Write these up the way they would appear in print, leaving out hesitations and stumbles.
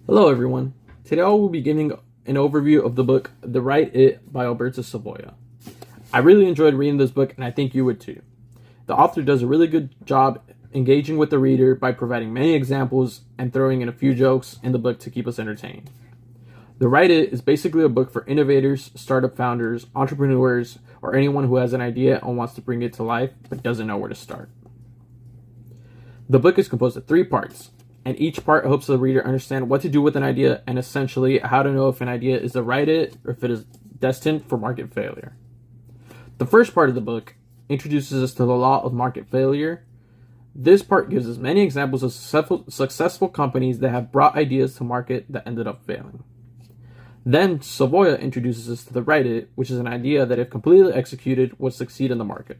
Hello everyone. Today I will be giving an overview of the book The Write It by Alberto Savoia. I really enjoyed reading this book and I think you would too. The author does a really good job engaging with the reader by providing many examples and throwing in a few jokes in the book to keep us entertained. The Write It is basically a book for innovators, startup founders, entrepreneurs, or anyone who has an idea and wants to bring it to life but doesn't know where to start. The book is composed of 3 parts, and each part helps the reader understand what to do with an idea and essentially how to know if an idea is the right it or if it is destined for market failure. The first part of the book introduces us to the law of market failure. This part gives us many examples of successful companies that have brought ideas to market that ended up failing. Then Savoia introduces us to the right it, which is an idea that if completely executed would succeed in the market.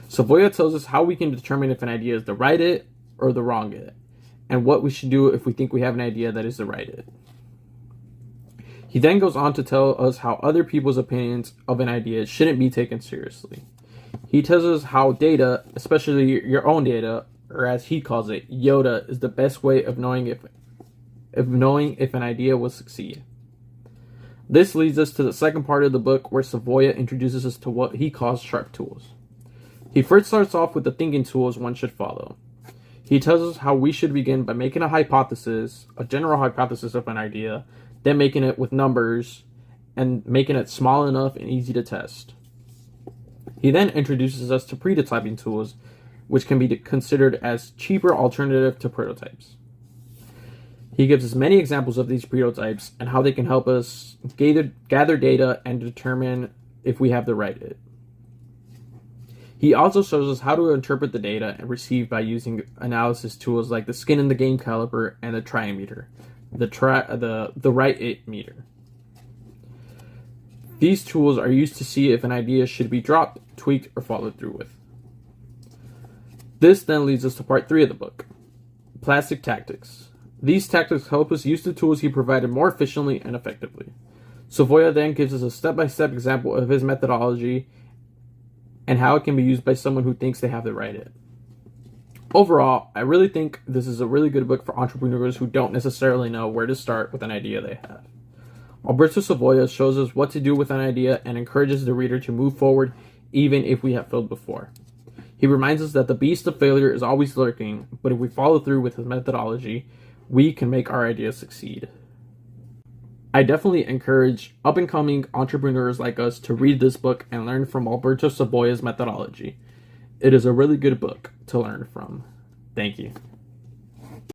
Savoia tells us how we can determine if an idea is the right it or the wrong it, and what we should do if we think we have an idea that is the right it. He then goes on to tell us how other people's opinions of an idea shouldn't be taken seriously. He tells us how data, especially your own data, or as he calls it, Yoda, is the best way of knowing if an idea will succeed. This leads us to the second part of the book where Savoia introduces us to what he calls sharp tools. He first starts off with the thinking tools one should follow. He tells us how we should begin by making a hypothesis, a general hypothesis of an idea, then making it with numbers, and making it small enough and easy to test. He then introduces us to prototyping tools, which can be considered as cheaper alternative to prototypes. He gives us many examples of these prototypes and how they can help us gather data and determine if we have the right it. He also shows us how to interpret the data and receive by using analysis tools like the skin in the game caliper and the triometer, the right it meter. These tools are used to see if an idea should be dropped, tweaked, or followed through with. This then leads us to part 3 of the book, plastic tactics. These tactics help us use the tools he provided more efficiently and effectively. Savoia then gives us a step-by-step example of his methodology and how it can be used by someone who thinks they have the right it. Overall, I really think this is a really good book for entrepreneurs who don't necessarily know where to start with an idea they have. Alberto Savoia shows us what to do with an idea and encourages the reader to move forward even if we have failed before. He reminds us that the beast of failure is always lurking, but if we follow through with his methodology, we can make our ideas succeed. I definitely encourage up-and-coming entrepreneurs like us to read this book and learn from Alberto Savoia's methodology. It is a really good book to learn from. Thank you.